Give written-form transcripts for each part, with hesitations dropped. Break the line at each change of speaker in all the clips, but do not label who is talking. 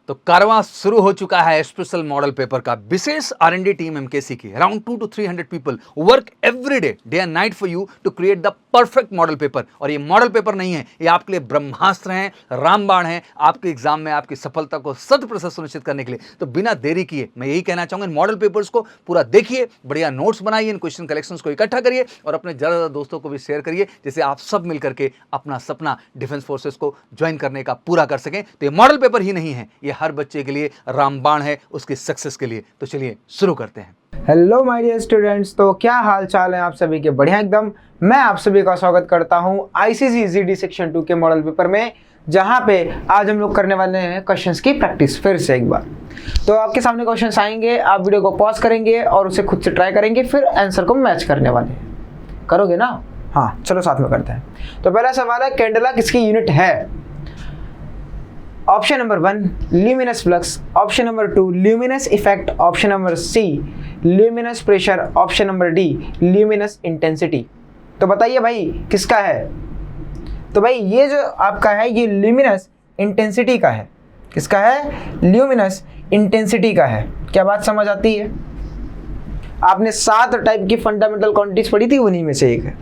तो कारवां शुरू हो चुका है स्पेशल मॉडल पेपर का। विशेष R&D टीम एमकेसी की around 200 to 300 people work every day and night for you to create the perfect model paper. और ये मॉडल पेपर नहीं है, ये आपके लिए ब्रह्मास्त्र हैं, रामबाण है आपके एग्जाम में आपकी सफलता को 100% सुनिश्चित करने के लिए। तो बिना देरी किए मैं यही कहना चाहूंगा, इन मॉडल पेपर्स को पूरा देखिए, बढ़िया नोट्स बनाइए, इन क्वेश्चन कलेक्शंस को इकट्ठा करिए और अपने ज़्यादा दोस्तों को भी शेयर करिए, जिससे आप सब मिलकर के अपना सपना डिफेंस फोर्सेस को ज्वाइन करने का पूरा कर सकें। तो ये मॉडल पेपर ही नहीं है, ये हर बच्चे के लिए रामबाण है उसकी सक्सेस के लिए। तो चलिए शुरू करते हैं।
हेलो माय डियर स्टूडेंट्स, तो क्या हाल चाल है आप सभी के? बढ़िया एकदम। मैं आप सभी का स्वागत करता हूं आईसीसी जीडी सेक्शन 2 के मॉडल पेपर में, जहां पे आज हम लोग करने वाले हैं क्वेश्चंस की प्रैक्टिस फिर से एक बार। तो आपके सामने क्वेश्चंस आएंगे, आप वीडियो को पॉज करेंगे और उसे खुद से ट्राई करेंगे, फिर आंसर को मैच करने वाले हैं। करोगे ना? हाँ, चलो साथ में करते हैं। तो पहला सवाल है, कैंडेला किसकी यूनिट है? Option number 1 luminous flux, option number 2 luminous effect, option number C luminous pressure, option number D luminous intensity. तो बताइए भाई किसका है? तो भाई ये जो आपका है ये ल्यूमिनस इंटेंसिटी का है। किसका है? ल्यूमिनस इंटेंसिटी का है। क्या बात समझ आती है? आपने 7 टाइप की फंडामेंटल क्वांटिटीज पढ़ी थी, उन्हीं में से एक है।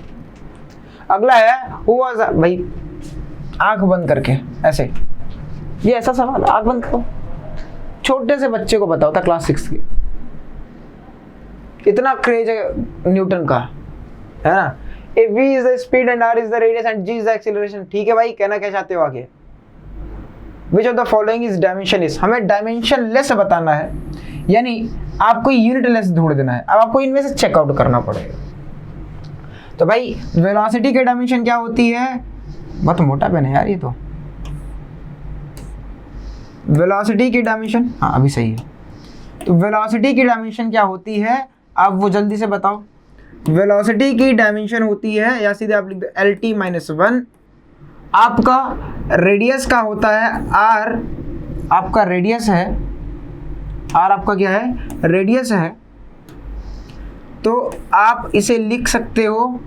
अगला है हुआ भाई, आंख बंद करके ऐसे, ये ऐसा सवाल, आंख बंद करो, छोटे से बच्चे को बताओ था क्लास 6 के। इतना क्रेज है न्यूटन का, है ना? If v is the speed and r is the radius and g is the acceleration। ठीक है भाई, कहना क्या चाहते हो आगे? Which of the following is dimensionless? हमें डायमेंशनलेस बताना है, यानी आपको यूनिटलेस ढूंढ देना है। अब आपको इनमें से चेकआउट करना पड़ेगा। तो भाई वेलोसिटी की डायमेंशन क्या होती है? बहुत मोटा पेन है यार ये तो। वेलोसिटी की डायमेंशन, हाँ अभी सही है। तो वेलोसिटी की डायमेंशन क्या होती है, आप वो जल्दी से बताओ। वेलोसिटी की डायमेंशन होती है, या सीधे आप लिख दो LT-1। आपका रेडियस का होता है R, आपका रेडियस है R, आपका क्या है? रेडियस है। तो आप इसे लिख सकते हो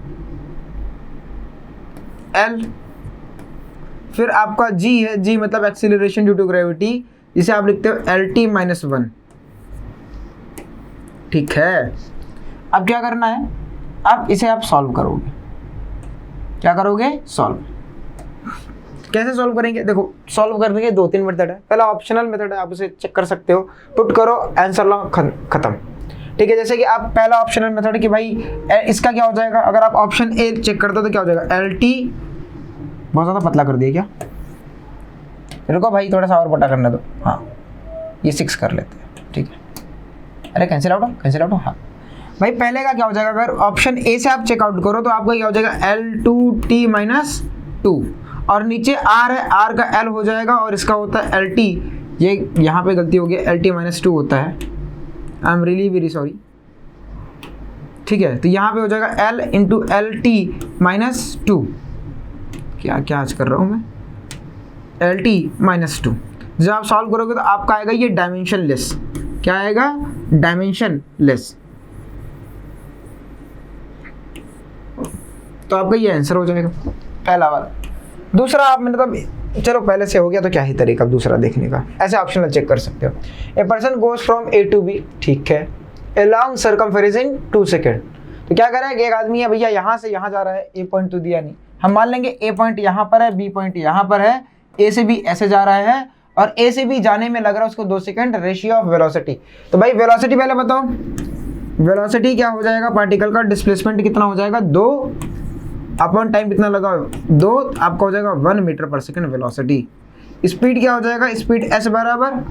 L। फिर आपका G है, G मतलब एक्सीलरेशन ड्यू टू ग्रेविटी, जिसे आप लिखते हो LT-1। ठीक है, अब क्या करना है? अब इसे आप सॉल्व करोगे। क्या करोगे? सॉल्व। कैसे सॉल्व करेंगे? देखो, सॉल्व करने के 2-3 मेथड है। पहला ऑप्शनल मेथड है, आप उसे चेक कर सकते हो, पुट करो, आंसर लो, खत्म। ठीक है, जैसे कि आप पहला ऑप्शनल मेथड कि भाई इसका क्या हो जाएगा, अगर आप ऑप्शन ए चेक करते हो तो क्या हो जाएगा? LT, बहुत ज़्यादा पतला कर दिया क्या? रुको भाई, थोड़ा सा और मोटा करने दो। हाँ, ये 6 कर लेते हैं। ठीक है, अरे कैंसिल आउट हो, कैंसिल आउट हो। हाँ भाई, पहले का क्या हो जाएगा? अगर ऑप्शन ए से आप चेकआउट करो तो आपका क्या हो जाएगा? L2T-2, और नीचे R है, R का L हो जाएगा और इसका होता है LT। ये यहाँ पे गलती हो गई, LT-2 होता है। I am really very sorry. ठीक है, तो यहाँ पे हो जाएगा L इंटू LT-2। क्या आज कर रहा हूँ मैं? LT-2। जब आप सॉल्व करोगे तो आपका आएगा ये डायमेंशनलेस। क्या आएगा? डायमेंशनलेस। तो आपका ये आंसर हो जाएगा पहला वाला। दूसरा आप मतलब, चलो पहले से हो गया तो क्या ही तरीका दूसरा देखने का, ऐसे ऑप्शनल चेक कर सकते हो। A person goes from A to B, ठीक है, a long circumference in 2 second. तो क्या कर रहा है कि एक आदमी है भैया, यहाँ से यहाँ जा रहा है, ए पॉइंट तो दिया नहीं, हम मान लेंगे ए पॉइंट यहाँ पर है, बी पॉइंट यहाँ पर है, ए से बी ऐसे जा रहा है, और ए से बी जाने में लग रहा है उसको 2 सेकेंड, रेशियो ऑफ वेलोसिटी। तो भाई वेलोसिटी पहले बताओ, वेलोसिटी क्या हो जाएगा? पार्टिकल का डिस्प्लेसमेंट कितना हो जाएगा? 2 अपॉन टाइम कितना लगा? 2, आपका हो जाएगा 1 metre per second velocity. Speed क्या हो जाएगा? स्पीड s बराबर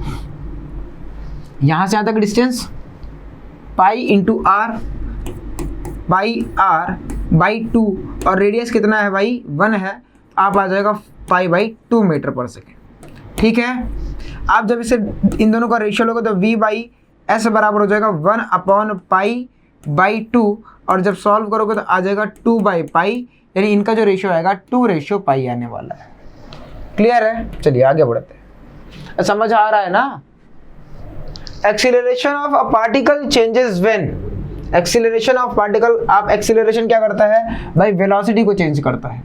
यहाँ से यहाँ तक distance pi into R by R by 2, और रेडियस कितना है भाई? 1 है, आप आ जाएगा π/2 मीटर पर सेकेंड। ठीक है, आप जब इसे इन दोनों का रेशियो लोगे तो V/s बराबर हो जाएगा 1/π/2, और जब सॉल्व करोगे तो आ जाएगा 2/π, यानी इनका जो रेशियो आएगा 2:π आने वाला है। क्लियर है? चलिए आगे बढ़ते हैं। समझ आ रहा है ना? Acceleration of a particle changes when, acceleration of particle, आप एक्सीलरेशन क्या करता है भाई? वेलोसिटी को चेंज करता है।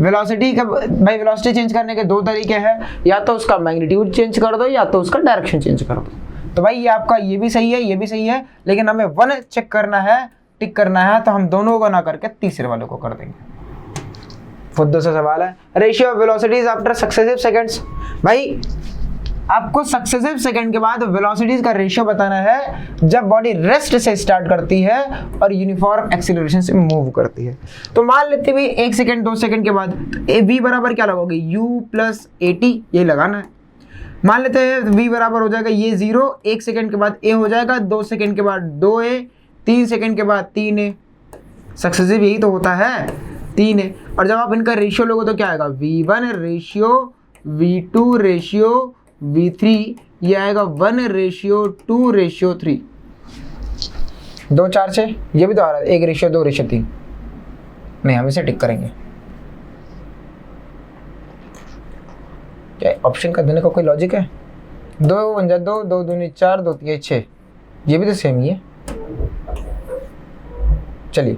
वेलोसिटी का भाई वेलोसिटी चेंज करने के दो तरीके हैं, या तो उसका मैग्नीट्यूड चेंज कर दो या तो उसका डायरेक्शन चेंज कर दो। तो भाई ये आपका ये भी सही है, ये भी सही है, लेकिन हमें वन चेक करना है, टिक करना है, तो हम दोनों को ना करके तीसरे वाले को कर देंगे। फुद्दू से सवाल है, ratio of velocities after successive seconds. भाई आपको सक्सेसिव सेकंड के बाद वेलोसिटीज का रेशियो बताना है जब बॉडी रेस्ट से स्टार्ट करती है और यूनिफॉर्म एक्सीलरेशन से मूव करती है। तो मान लेते हैं 1 सेकंड 2 सेकंड के बाद v बराबर क्या लगाओगे, u प्लस at, ये लगाना है। मान लेते हैं v बराबर हो जाएगा ये 0, 1 सेकंड के बाद a हो जाएगा, 2 सेकंड के बाद 2a, 3 सेकंड के बाद 3a। सक्सेसिव यही तो होता है, 3a। और जब आप इनका रेशियो लोगे तो क्या आएगा, v1 ratio v2 ratio v3, ये आएगा 1 रेशियो 2 रेशियो 3। 2 4 6, ये भी तो आ रहा है 1 रेशियो 2 रेशियो 3। नहीं, हम इसे टिक करेंगे। क्या ऑप्शन का देने का कोई लॉजिक है? 2 1 2, 2 2 4, 2 3 6, ये भी तो सेम ही है। चलिए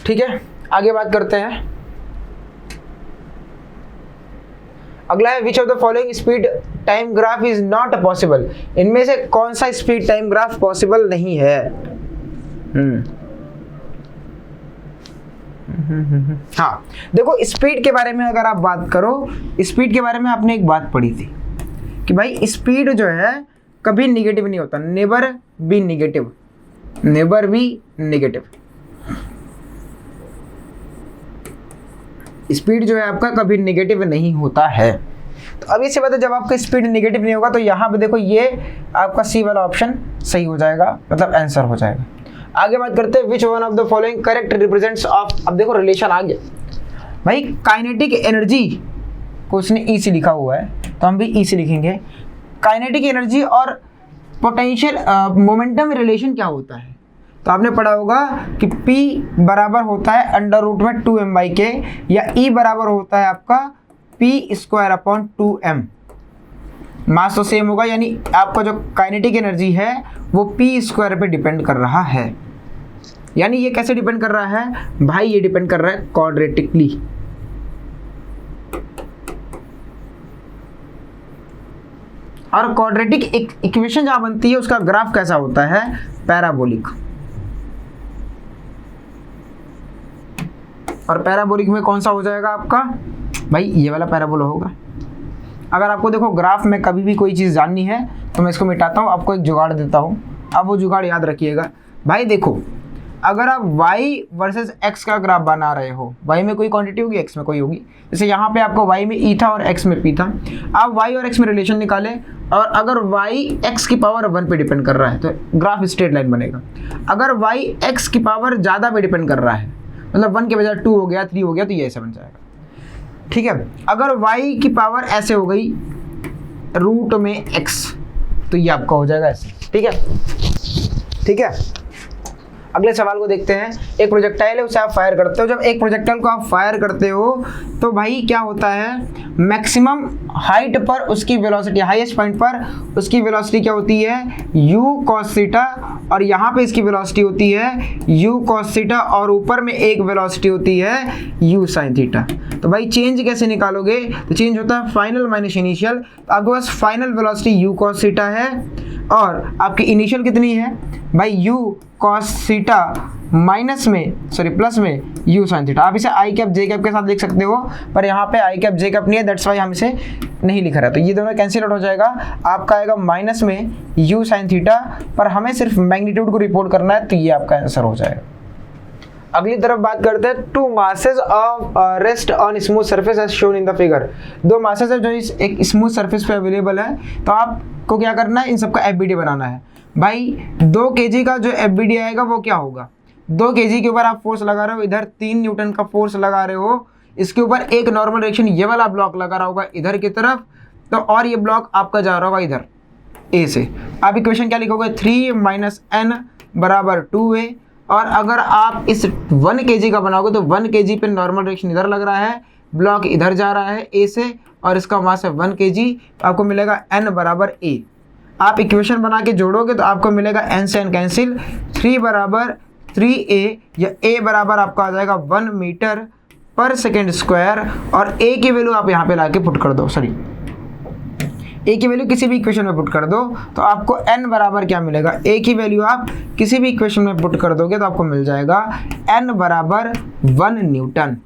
ठीक है, आगे बात करते हैं। अगला है which of the following speed time graph is not possible. इनमें से कौन सा स्पीड टाइम ग्राफ पॉसिबल नहीं है? हाँ देखो, स्पीड के बारे में अगर आप बात करो, स्पीड के बारे में आपने एक बात पढ़ी थी कि भाई स्पीड जो है कभी निगेटिव नहीं होता, never be negative, never be negative. Speed जो है आपका कभी नेगेटिव नहीं होता है। तो अब इससे बताओ, जब आपका स्पीड नेगेटिव नहीं होगा तो यहाँ पे देखो ये आपका सी वाला ऑप्शन सही हो जाएगा, मतलब आंसर हो जाएगा। आगे बात करते हैं, which one of the following correct represents of. अब देखो रिलेशन आ गया भाई, काइनेटिक एनर्जी को उसने ई से लिखा हुआ है तो हम भी ई से लिखेंगे। काइनेटिक एनर्जी और पोटेंशियल मोमेंटम रिलेशन क्या होता है? तो आपने पढ़ा होगा कि P बराबर होता है अंडर रूट में 2m/k, या E बराबर होता है आपका p²/2m। मास तो सेम होगा, यानी आपका जो काइनेटिक एनर्जी है वो p² पे डिपेंड कर रहा है। यानी ये कैसे डिपेंड कर रहा है भाई, ये डिपेंड कर रहा है क्वाड्रेटिकली। और क्वाड्रेटिक इक्वेशन जहां बनती है उसका ग्राफ कैसा होता है, पैराबोलिक। और पैराबोलिक में कौन सा हो जाएगा आपका भाई, ये वाला पैराबोला होगा। अगर आपको देखो ग्राफ में कभी भी कोई चीज़ जाननी है तो मैं इसको मिटाता हूँ, आपको एक जुगाड़ देता हूँ, अब वो जुगाड़ याद रखिएगा। भाई देखो, अगर आप y वर्सेस x का ग्राफ बना रहे हो, y में कोई क्वांटिटी होगी, x में कोई होगी। जैसे यहाँ पे आपको y में e था और x में p था। आप y और x में रिलेशन निकालें, और अगर y x की पावर 1 पे डिपेंड कर रहा है तो ग्राफ स्ट्रेट लाइन बनेगा। अगर y x की पावर ज़्यादा पे डिपेंड कर रहा है, मतलब 1 के बजाय 2 हो गया, 3 हो गया, तो ये ऐसा बन जाएगा। ठीक है, अगर y की पावर ऐसे हो गई रूट में x, तो ये आपका हो जाएगा ऐसे। ठीक है, ठीक है। अगले सवाल को देखते हैं। एक प्रोजेक्टाइल है, उसे आप फायर करते हो। जब एक प्रोजेक्टाइल को आप फायर करते हो तो भाई क्या होता है, मैक्सिमम हाइट पर उसकी वेलोसिटी, हाईएस्ट पॉइंट पर उसकी वेलोसिटी क्या होती है, u cos थीटा, और यहाँ पे इसकी वेलोसिटी होती है u cos थीटा, और ऊपर में एक वेलोसिटी होती है u sin थीटा। तो भाई चेंज कैसे निकालोगे, तो चेंज होता है फाइनल माइनस इनिशियल। तो आपके पास final velocity u cos theta है, और आपकी इनिशियल कितनी है भाई, u cos थीटा माइनस में, सॉरी प्लस में u sin थीटा। आप इसे i कैप j कैप के साथ लिख सकते हो, पर यहाँ पे i कैप j कैप नहीं है, दैट्स वाई हम इसे नहीं लिख रहे हैं। तो ये दोनों कैंसिल आउट हो जाएगा, आपका आएगा माइनस में u sin थीटा, पर हमें सिर्फ मैग्नीट्यूड को रिपोर्ट करना है, तो ये आपका आंसर हो जाएगा। अगली तरफ बात करते हैं, two masses of rest on smooth surface as shown in the figure. दो मासेस है जो इस एक स्मूथ सरफेस पे अवेलेबल है, तो आपको क्या करना है, इन सबका एफबीडी बनाना है। भाई 2 kg का जो एफबीडी आएगा वो क्या होगा, 2 kg के ऊपर आप फोर्स लगा रहे हो, इधर 3 न्यूटन का फोर्स लगा रहे हो, इसके ऊपर एक नॉर्मल रिएक्शन ये वाला ब्लॉक लगा रहा होगा इधर की तरफ, तो और ये ब्लॉक आपका जा रहा होगा इधर ए से। आप इक्वेशन क्या लिखोगे, 3 - n बराबर 2a। और अगर आप इस 1 kg का बनाओगे तो 1 kg पे नॉर्मल रिएक्शन इधर लग रहा है, ब्लॉक इधर जा रहा है ए से, और इसका मास है 1 kg, आपको मिलेगा n बराबर a। आप इक्वेशन बना के जोड़ोगे तो आपको मिलेगा n से n कैंसिल, 3 बराबर 3a, या a बराबर आपका आ जाएगा 1 मीटर पर सेकेंड स्क्वायर, और ए की वैल्यू आप यहाँ पे लाके पुट कर दो, सॉरी ए की वैल्यू किसी भी इक्वेशन में पुट कर दो तो आपको n बराबर क्या मिलेगा, ए की वैल्यू आप किसी भी इक्वेशन में पुट कर दोगे तो आपको मिल जाएगा n बराबर 1 न्यूटन।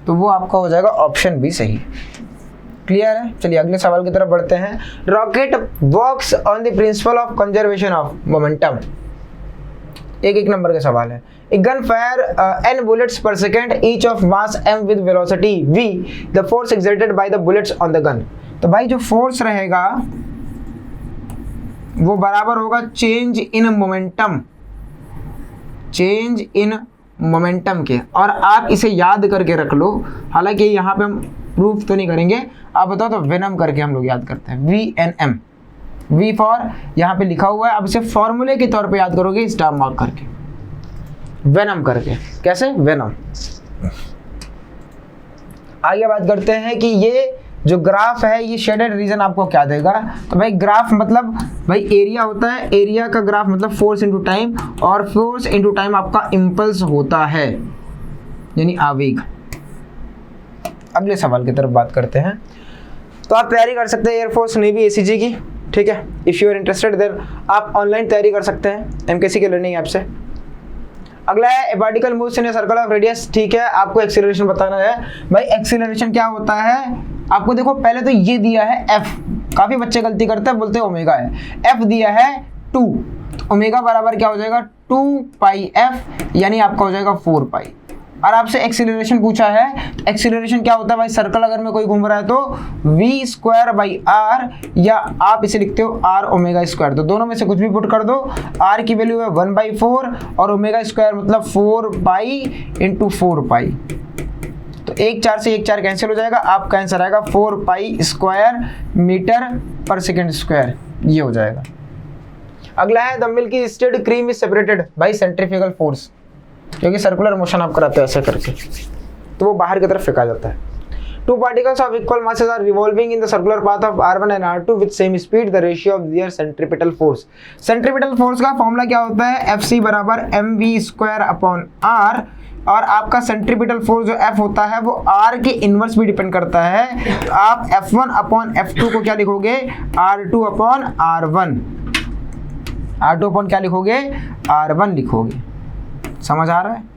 तो वो आपका हो जाएगा ऑप्शन बी सही। क्लियर है? चलिए अगले सवाल की तरफ बढ़ते हैं। Rocket works on the principle of conservation of momentum. एक नंबर का सवाल है। A gun fire n bullets per second each of mass m with velocity v, the force exerted by the bullets on the gun। तो भाई जो force रहेगा वो बराबर होगा change in momentum, change in momentum के। और आप इसे याद करके रख लो, हालांकि यहाँ पे हम प्रूफ तो नहीं करेंगे, आप बताओ तो वेनम करके हम लोग याद करते हैं, VNM, V फॉर यहाँ पे लिखा हुआ है, आप इसे फॉर्मूले के तौर पे याद करोगे स्टार मार्क करके, वेनम करके। कैसे? वेनम। आगे बात करते हैं कि ये जो ग्राफ है ये शेडेड रीजन आपको क्या देगा। तो भाई ग्राफ मतलब भाई एरिया होता है, एरिया का ग्राफ मतलब फोर्स इनटू टाइम, और फोर्स इनटू टाइम आपका इम्पल्स होता है, यानी आवेग। अगले सवाल की तरफ बात करते हैं। तो आप तैयारी कर सकते हैं एयरफोर्स, नेवी, ACG की, ठीक है। If you are interested then आप ऑनलाइन तैयारी कर सकते हैं MKC के लर्निंग ऐप से। अगला है ए particle moves in a circle of radius, ठीक है। आपको एक्सीलरेशन बताना है। भाई एक्सीलरेशन क्या होता है, आपको देखो पहले तो ये दिया है f, काफी बच्चे गलती करते हैं, बोलते हैं ओमेगा है, f दिया है 2, तो ओमेगा बराबर क्या हो जाएगा 2 पाई f, यानी आपका हो जाएगा 4 पाई। और आपसे एक्सीलरेशन पूछा है, तो एक्सीलरेशन क्या होता है भाई, सर्कल अगर में कोई घूम रहा है तो v स्क्वायर बाई r, या आप इसे लिखते हो r ओमेगा स्क्वायर। तो दोनों में से कुछ भी पुट कर दो, r की वैल्यू है 1/4 और ओमेगा स्क्वायर मतलब 4 पाई इंटू 4 पाई। तो 1 4 से 1 4 कैंसिल हो जाएगा, आपका आंसर आएगा 4 pi square metre per second square, ये हो जाएगा। अगला है the milky stirred cream is separated by centrifugal force, क्योंकि सर्कुलर मोशन आप कराते हो ऐसे करके, तो वो बाहर की तरफ फेंका जाता है। Two particles of equal masses are revolving in the circular path of R1 and R2 with same speed. The ratio of their centripetal force. Centripetal force का फॉर्मूला क्या होता है, FC बराबर mv स्क्वायर अपॉन R, और आपका centripetal force जो F होता है वो R के इनवर्स भी डिपेंड करता है। तो आप F1 अपॉन F2 को क्या लिखोगे, R2 upon R1, R2 upon क्या लिखोगे, R1 लिखोगे। समझ आ रहा है?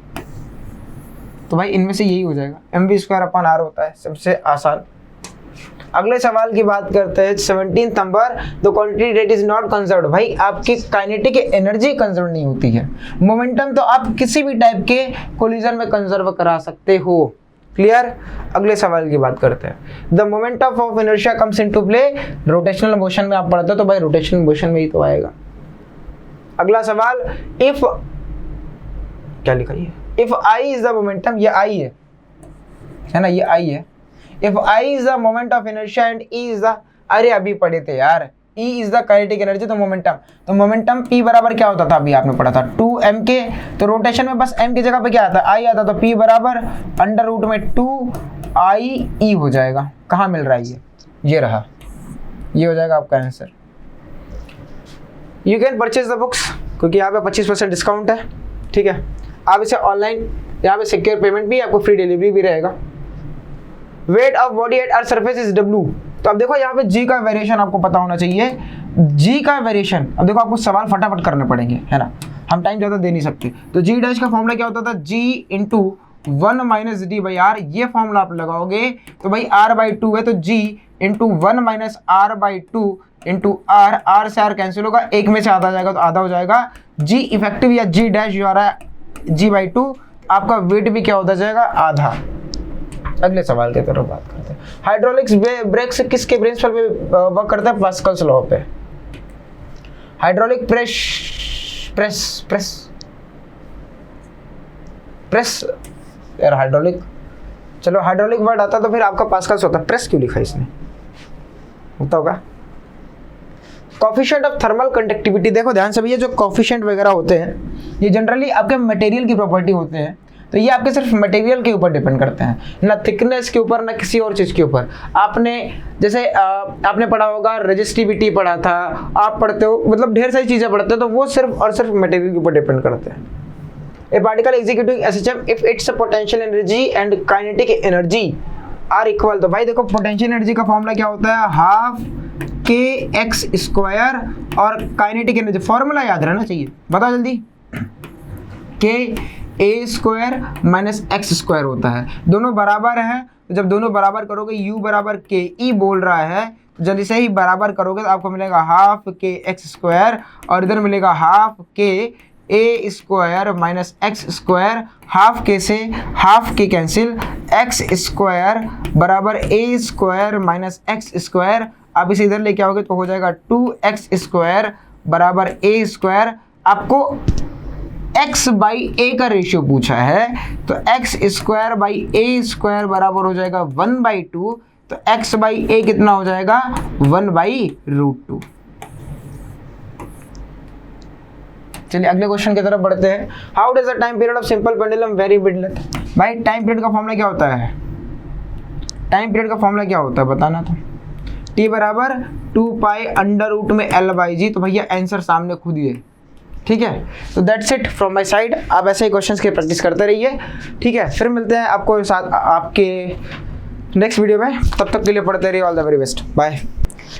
तो भाई इनमें से यही हो जाएगा, mv स्क्वायर अपॉन R होता है, सबसे आसान। अगले सवाल की बात करते हैं 17 number. The quantity that is not conserved. भाई आपकी काइनेटिक एनर्जी कंजर्व नहीं होती है, मोमेंटम तो आप किसी भी टाइप के कोलिजन में कंजर्व करा सकते हो। क्लियर? अगले सवाल की बात करते हैं। The momentum of inertia comes into play. Rotational motion में आप पढ़ते हो तो भाई रोटेशनल मोशन में ही तो आएगा। अगला सवाल, इफ क्या लिखा है, if I is the momentum, ये I है ना, ये I है। If I is the moment of inertia and E is the, अरे अभी पढ़े थे यार, E is the kinetic energy, तो मोमेंटम P बराबर क्या होता था, अभी आपने पढ़ा था 2mk। तो रोटेशन में बस m की जगह पे क्या आता है, I आता, तो P बराबर अंडर रूट में 2IE हो जाएगा। कहाँ मिल रहा है ये रहा, ये हो जाएगा आपका answer. You can purchase the books, क्योंकि यहाँ पे 25% डिस्काउंट है, ठीक है। आप इसे ऑनलाइन, यहाँ पे सिक्योर पेमेंट भी, आपको फ्री डिलीवरी भी रहेगा। Weight of body at earth surface is W। तो अब देखो यहाँ पे G का वेरिएशन आपको पता होना चाहिए, G का वेरिएशन। अब देखो आपको सवाल फटाफट करने पड़ेंगे, है ना, हम टाइम ज़्यादा दे नहीं सकते। तो G डैश का फॉर्मूला क्या होता था, G into 1 minus D by R, ये फॉर्मूला आप लगाओगे तो भाई R/2 है, तो G into 1 minus R/2 into R से R कैंसिल होगा, एक में से आधा जाएगा तो आधा हो जाएगा। G इफेक्टिव या G डैश जो आ रहा है G/2, आपका वेट भी क्या होता जाएगा, आधा। अगले सवाल की तरफ बात करते हैं। हाइड्रोलिक्स ब्रेक्स किसके प्रिंसिपल पे वर्क करता है, पास्कल्स लॉ पे। हाइड्रोलिक प्रेस यार, हाइड्रोलिक, चलो हाइड्रोलिक वर्ड आता तो फिर आपका पास्कल्स होता, प्रेस क्यों लिखा इसने, होता होगा। कॉफिशिएंट ऑफ थर्मल कंडक्टिविटी, देखो ध्यान से, ये जो कॉफिशिएंट वगैरह होते हैं ये जनरली आपके मटेरियल की प्रॉपर्टी होते हैं, तो ये आपके सिर्फ मटेरियल के ऊपर डिपेंड करते हैं, ना थिकनेस के ऊपर ना किसी और चीज़ के ऊपर। आपने जैसे आपने पढ़ा होगा रेजिस्टिविटी पढ़ा था, आप पढ़ते हो, मतलब ढेर सारी चीज़ें पढ़ते हो, तो वो सिर्फ और सिर्फ मटेरियल के ऊपर डिपेंड करते हैं। A particle executing SHM if its potential energy and kinetic energy are equal. तो भाई देखो पोटेंशियल एनर्जी का फॉर्मूला क्या होता है, हाफ के एक्स स्क्वायर, और काइनेटिक एनर्जी फॉर्मूला याद रहना चाहिए, बताओ जल्दी, के a square minus x square होता है, दोनों बराबर है। तो जब दोनों बराबर करोगे u बराबर के ई बोल रहा है, तो जल्दी से ही बराबर करोगे तो आपको मिलेगा हाफ के एक्स स्क्वायर, और इधर मिलेगा हाफ के a square minus x square, half के से हाफ के कैंसिल, एक्स स्क्वायर बराबर a square minus x square. आप इसे इधर लेके आओगे तो हो जाएगा 2x स्क्वायर बराबर ए स्क्वायर। आपको x बाई ए का रेशियो पूछा है, तो x square by A square बराबर हो जाएगा 1/2, तो x बाई ए कितना हो जाएगा 1/√2। चलिए अगले क्वेश्चन की तरफ बढ़ते हैं। How does the time period of simple pendulum very with length. भाई टाइम पीरियड का फॉर्मूला क्या होता है, टाइम पीरियड का फॉर्मूला क्या होता है बताना तो, t बराबर 2 पाई अंडर रूट में L/G। तो भैया आंसर सामने खुद ही है, ठीक है। तो that's it from my side. आप ऐसे ही क्वेश्चंस की प्रैक्टिस करते रहिए, ठीक है। फिर मिलते हैं आपको साथ आपके नेक्स्ट वीडियो में, तब तक के लिए पढ़ते रहिए। All the very best, bye.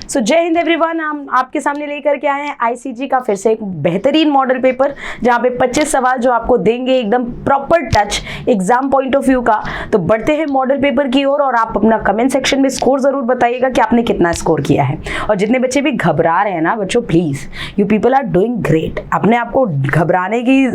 So जय हिंद एवरीवन। हम आपके सामने लेकर के आए हैं आईसीजी का फिर से एक बेहतरीन मॉडल पेपर, जहां पे 25 सवाल जो आपको देंगे एकदम proper touch exam point of view का। तो बढ़ते हैं मॉडल पेपर की ओर, और आप अपना कमेंट सेक्शन में स्कोर जरूर बताइएगा कि आपने कितना स्कोर किया है। और जितने बच्चे भी घबरा रहे हैं ना बच्चों, please you people are doing great. अपने आप को घबराने की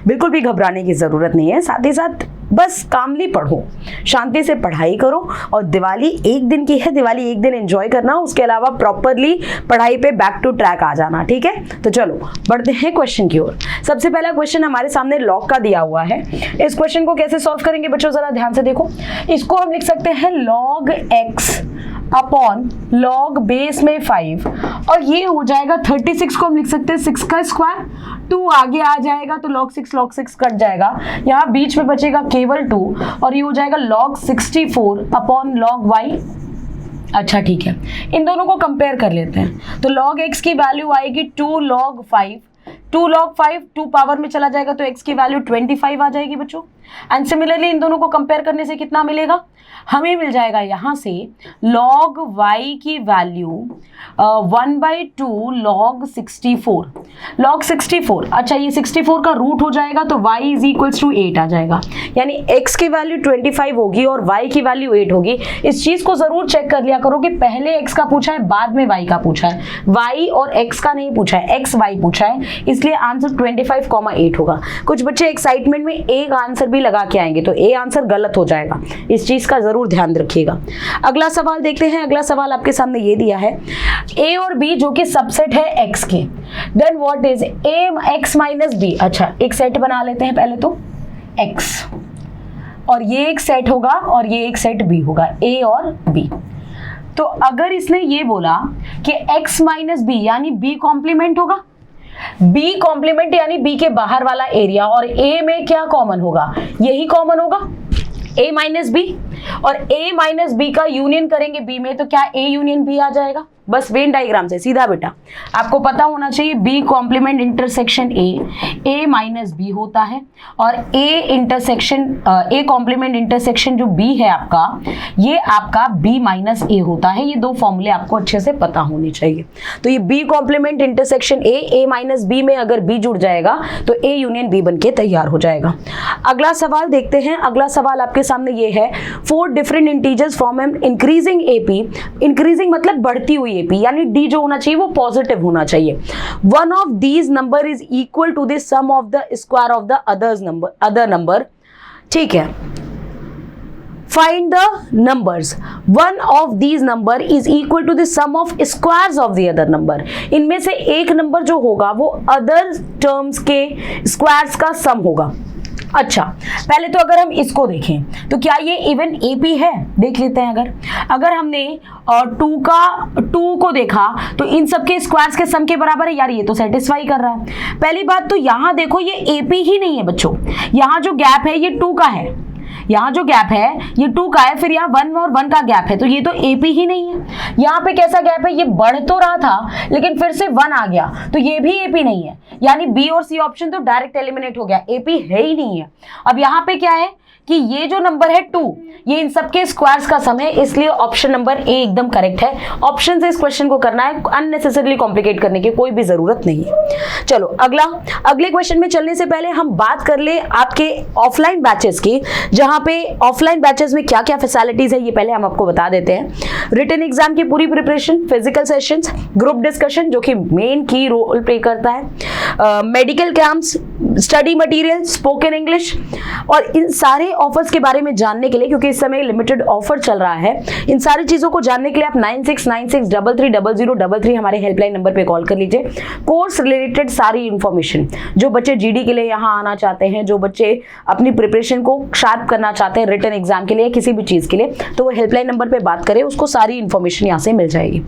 बिल्कुल भी घबराने की जरूरत नहीं है। साथ ही साथ बस कामली पढ़ो, शांति से पढ़ाई करो, और दिवाली एक दिन की है, दिवाली एक दिन एंजॉय करना, उसके अलावा प्रॉपरली पढ़ाई पे बैक टू ट्रैक आ जाना, ठीक है। तो चलो बढ़ते हैं क्वेश्चन की ओर। सबसे पहला क्वेश्चन हमारे सामने लॉग का दिया हुआ है। इस क्वेश्चन को कैसे सॉल्व करेंगे बच्चों, जरा ध्यान से देखो। इसको हम लिख सकते हैं log x upon log base में 5, और ये हो जाएगा 36 को हम लिख सकते हैं 6 का स्क्वायर, 2 आगे आ जाएगा तो log 6 कट जाएगा, यहाँ बीच में बचेगा केवल 2, और ये हो जाएगा log 64 अपॉन log y। अच्छा ठीक है, इन दोनों को कंपेयर कर लेते हैं। तो log x की वैल्यू आएगी 2 log 5, 2 log 5 2 पावर में चला जाएगा तो x की वैल्यू 25 आ जाएगी बच्चों। एंड सिमिलरली इन दोनों को कंपेयर करने से कितना मिलेगा, हमें मिल जाएगा यहाँ से log y की वैल्यू 1/2 log 64, log 64। अच्छा ये 64 का रूट हो जाएगा तो y इज इक्वल्स टू 8 आ जाएगा, यानी x की वैल्यू 25 होगी और y की वैल्यू 8 होगी। इस चीज को जरूर चेक कर लिया करो कि पहले x का पूछा है बाद में y का पूछा है, y और x का नहीं पूछा है, x y पूछा है, इसलिए आंसर 25,8 होगा। कुछ बच्चे एक्साइटमेंट में एक आंसर भी लगा के आएंगे तो ए आंसर गलत हो जाएगा, इस चीज का जरूर ध्यान रखिएगा। अगला सवाल देखते हैं। अगला सवाल आपके सामने ये दिया है, a और b जो कि सबसेट है x के, then what is a x minus b। अच्छा एक सेट बना लेते हैं पहले तो x, और ये एक सेट होगा और ये एक सेट b होगा, a और b। तो अगर इसने ये बोला कि x माइनस b यानी b कॉम्प्लीमेंट होगा, b कॉम्प्लीमेंट यानी b के बाहर वाला एरिया, और a में क्या कॉमन होगा, यही कॉमन होगा a माइनस b, और a माइनस b का यूनियन करेंगे b में तो क्या a यूनियन b आ जाएगा। बस वेन डायग्राम से सीधा बेटा आपको पता होना चाहिए b complement intersection a minus b होता है, और a कॉम्प्लीमेंट इंटरसेक्शन जो b है आपका, ये आपका b माइनस a होता है। ये दो फॉर्मूले आपको अच्छे से पता होने चाहिए। तो ये b complement intersection a minus b में अगर b जुड़ जाएगा तो a यूनियन b बन के तैयार हो जाएगा। अगला सवाल देखते हैं। अगला सवाल आपके सामने ये है, 4 different integers from an increasing AP, increasing मतलब बढ़ती हुई AP, यानी d जो होना चाहिए वो पॉजिटिव होना चाहिए। One of these number is equal to the sum of the square of the other number, ठीक है। Find the numbers. One of these number is equal to the sum of squares of the other number. इनमें से एक number जो होगा वो other terms के squares का सम होगा। अच्छा पहले तो अगर हम इसको देखें तो क्या ये इवन AP है, देख लेते हैं। अगर हमने 2 को देखा तो इन सब के स्क्वायर्स के सम के बराबर है, यार ये तो सेटिस्फाई कर रहा है। पहली बात तो यहाँ देखो ये AP ही नहीं है बच्चों, यहाँ जो गैप है ये 2 का है, यहाँ जो गैप है ये 2 का है, फिर यहाँ 1 और 1 का गैप है, तो ये तो AP ही नहीं है। यहाँ पे कैसा गैप है, ये बढ़ तो रहा था लेकिन फिर से 1 आ गया, तो ये भी AP नहीं है, यानी B और C ऑप्शन तो डायरेक्ट एलिमिनेट हो गया, AP है ही नहीं है। अब यहाँ पे क्या है कि ये जो नंबर है 2, ये इन सबके स्क्वायर्स का सम है, इसलिए ऑप्शन नंबर ए एकदम करेक्ट है। ऑप्शन से इस क्वेश्चन को करना है, अननेसेसरली कॉम्प्लिकेट करने की कोई भी जरूरत नहीं है। चलो अगले क्वेश्चन में चलने से पहले हम बात कर ले आपके ऑफलाइन बैचेस की, जहां पे ऑफलाइन बैचेस में क्या क्या फैसिलिटीज है ये पहले हम आपको बता देते हैं। रिटन एग्जाम की पूरी preparation, physical sessions, group discussion जो कि मेन की रोल प्ले करता है, medical camps, study material, spoken English, और इन सारे ऑफर्स के बारे में जानने के लिए, क्योंकि इस समय लिमिटेड ऑफर चल रहा है, इन सारी चीजों को जानने के लिए आप 9696330033 हमारे हेल्पलाइन नंबर पे कॉल कर लीजिए। कोर्स रिलेटेड सारी इंफॉर्मेशन, जो बच्चे जीडी के लिए यहाँ आना चाहते हैं, जो बच्चे अपनी प्रिपरेशन को शार्प करना चाहते हैं रिटन एग्जाम के लिए, किसी भी चीज के लिए, तो वो हेल्पलाइन नंबर पे बात करें, उसको सारी इंफॉर्मेशन यहाँ से मिल जाएगी।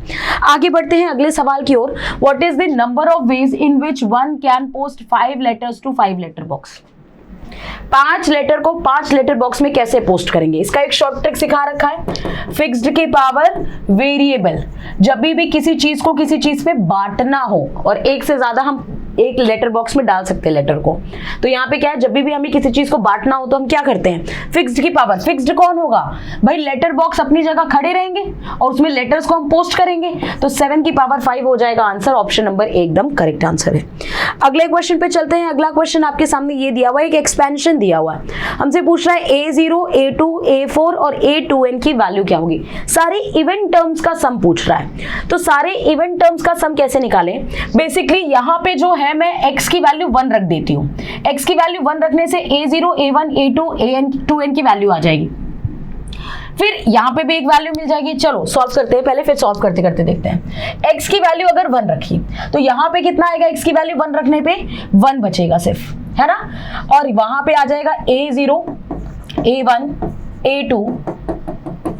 आगे बढ़ते हैं अगले सवाल की ओर। What is the number of ways in which one can post 5 letters to 5 letter box? 5 letter को 5 लेटर बॉक्स में कैसे पोस्ट करेंगे, इसका एक शॉर्ट ट्रिक सिखा रखा है। फिक्स्ड की पावर वेरिएबल, जब भी किसी चीज को किसी चीज पे बांटना हो और एक से ज्यादा हम एक लेटर बॉक्स में डाल सकते हैं लेटर को, तो यहाँ पे क्या है, जब भी हमें किसी चीज को बांटना हो तो हम क्या करते हैं, फिक्स्ड की पावर। फिक्स्ड कौन होगा भाई, लेटर बॉक्स अपनी जगह खड़े रहेंगे और उसमें लेटर्स को हम पोस्ट करेंगे, तो 7 की पावर 5 हो जाएगा आंसर। ऑप्शन नंबर ए एकदम करेक्ट आंसर है। अगले क्वेश्चन पे चलते हैं। अगला क्वेश्चन आपके सामने ये दिया हुआ है, एक एक्सपेंशन दिया हुआ है, हमसे पूछ रहा है A0, A2, A4 और A2n की वैल्यू क्या होगी। सारे इवेंट टर्म्स का सम पूछ रहा है, तो सारे इवेंट टर्म्स का सम कैसे निकालें। बेसिकली यहाँ पे जो है मैं x की वैल्यू 1 रख देती हूँ। x की वैल्यू 1 रखने से A0, A1, A2, A2n की वैल्यू आ जाएगी, फिर यहाँ पे भी एक वैल्यू मिल जाएगी। चलो सॉल्व करते हैं पहले, फिर सॉल्व करते करते देखते हैं। x की वैल्यू अगर 1 रखी तो यहाँ पे कितना आएगा, x की वैल्यू 1 रखने पे 1 बचेगा सिर्फ, है ना, और वहां पे आ जाएगा A0, A1, A2,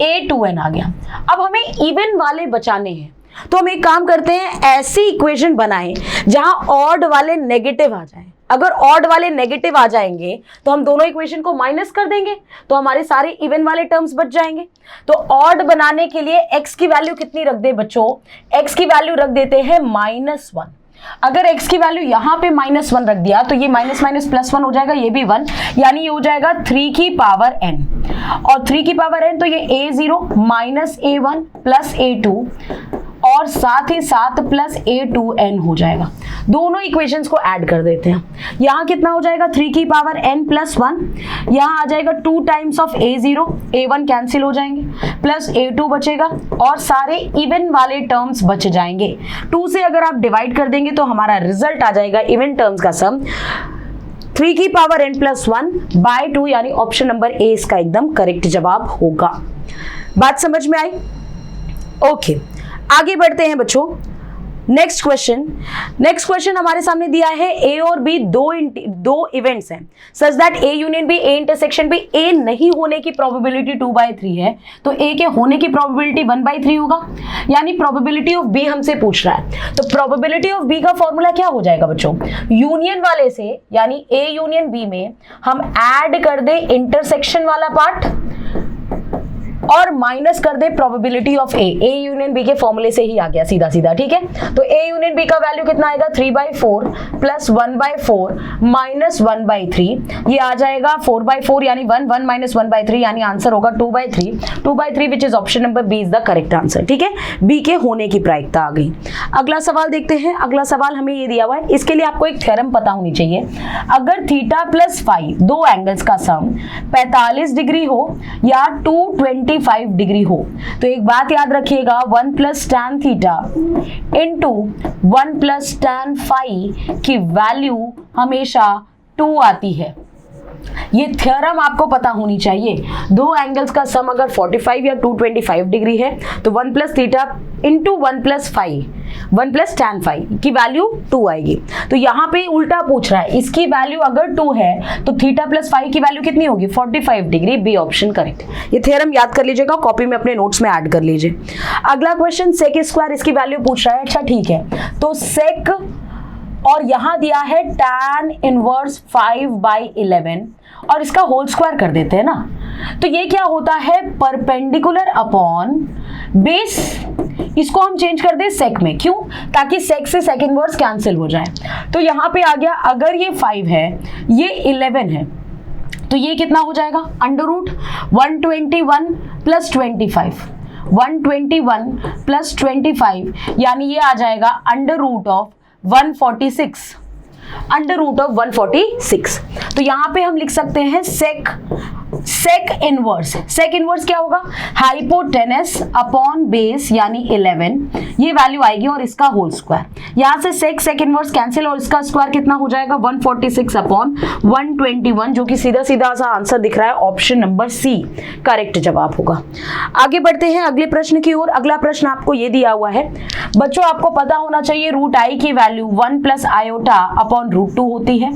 A2n आ गया। अब हमें इवन वाले बचाने हैं, तो हम एक काम करते हैं, ऐसी इक्वेशन बनाएं जहां ऑड वाले नेगेटिव आ जाएं। अगर ऑड वाले नेगेटिव आ जाएंगे तो हम दोनों इक्वेशन को माइनस कर देंगे, तो हमारे सारे इवन वाले टर्म्स बच जाएंगे। तो ऑड बनाने के लिए x की वैल्यू कितनी रख दे बच्चों, x की वैल्यू रख देते हैं -1। अगर x की वैल्यू यहाँ पे -1 रख दिया तो ये माइनस माइनस +1 हो जाएगा, ये भी 1, यानी ये हो जाएगा 3 की पावर n, और 3 की पावर n तो ये A0 minus A1 plus A2 और साथ ही साथ प्लस A2n हो जाएगा। दोनों इक्वेशंस को ऐड कर देते हैं। यहाँ कितना हो जाएगा, 3 की पावर n प्लस 1, यहाँ आ जाएगा 2 times of A0, A1 cancel हो जाएंगे, प्लस A2 बचेगा और सारे इवन वाले टर्म्स बच जाएंगे। 2 से अगर आप डिवाइड कर देंगे तो हमारा रिजल्ट आ जाएगा इवन टर्म्स का सम 3 की पावर n प्लस 1/2, यानी ऑप्शन नंबर ए इसका एकदम करेक्ट जवाब होगा। बात समझ में आई? ओके, आगे बढ़ते हैं बच्चों। नेक्स्ट क्वेश्चन हमारे सामने दिया है, ए और बी दो इवेंट्स हैं, such that A union B, A intersection B, A नहीं होने की प्रोबेबिलिटी 2/3 है, तो ए के होने की प्रोबेबिलिटी 1/3 होगा, यानी प्रोबेबिलिटी ऑफ बी हमसे पूछ रहा है। तो प्रोबेबिलिटी ऑफ बी का फॉर्मूला क्या हो जाएगा बच्चों, यूनियन वाले से यानी ए यूनियन बी में हम ऐड कर दे इंटरसेक्शन वाला पार्ट और माइनस कर दे probability of A union B के फॉर्मूले से ही आ गया सीधा सीधा, ठीक है। तो ए यूनियन बी का वैल्यू कितना आएगा, 3/4 प्लस 1/4 माइनस 1/3, ये आ जाएगा 4/4 यानी 1 माइनस 1/3, यानी आंसर होगा 2/3 which is option number B is the correct answer, ठीक है। बी के होने की प्रायिकता आ गई। अगला सवाल देखते हैं। अगला सवाल हमें ये दिया हुआ है, इसके लिए आपको एक थ्योरम पता होनी चाहिए। अगर थीटा प्लस फाई दो एंगल्स का सम 45 डिग्री हो या 225 डिग्री हो, तो एक बात याद रखिएगा, 1 plus tan theta into 1 plus tan phi की वैल्यू हमेशा 2 आती है। ये थ्योरम आपको पता होनी चाहिए। दो एंगल्स का सम अगर 45 या 225 डिग्री है तो 1 plus theta into 1 plus phi, 1 plus tan phi की वैल्यू 2 आएगी। तो यहाँ पे उल्टा पूछ रहा है, इसकी वैल्यू अगर 2 है तो थीटा प्लस फाई की वैल्यू कितनी होगी, 45 डिग्री, बी ऑप्शन करेक्ट। ये थ्योरम याद कर लीजिएगा, कॉपी में अपने नोट्स में ऐड कर लीजिए। अगला क्वेश्चन, सेक स्क्वायर इसकी वैल्यू पूछ रहा है। अच्छा ठीक है, तो सेक और यहां दिया है tan इनवर्स 5/11 और इसका होल स्क्वायर कर देते हैं ना, तो ये क्या होता है, परपेंडिकुलर अपॉन बेस, इसको हम चेंज कर दें सेक में, क्यों, ताकि सेक से सेक इनवर्स कैंसिल हो जाए। तो यहां पे आ गया, अगर ये 5 है, ये 11 है, तो ये कितना हो जाएगा, अंडर रूट 121 प्लस 25, 121 प्लस 25, यानी ये आ जाएगा under root of 146, under root of 146। तो यहां पे हम लिख सकते हैं सेक इनवर्स। सेक इनवर्स क्या होगा, हाइपोटेनस अपॉन बेस यानी 11, ये वैल्यू आएगी और इसका होल स्क्वायर। यहां से सेक इनवर्स कैंसिल और इसका स्क्वायर कितना हो जाएगा, 146 अपॉन 121, जो कि सीधा सीधा सा आंसर दिख रहा है, ऑप्शन नंबर सी करेक्ट जवाब होगा। आगे बढ़ते हैं अगले प्रश्न की ओर। अगला प्रश्न आपको ये दिया हुआ है, बच्चों आपको पता होना चाहिए रूट आई की value 1 plus iota upon root 2 होती है,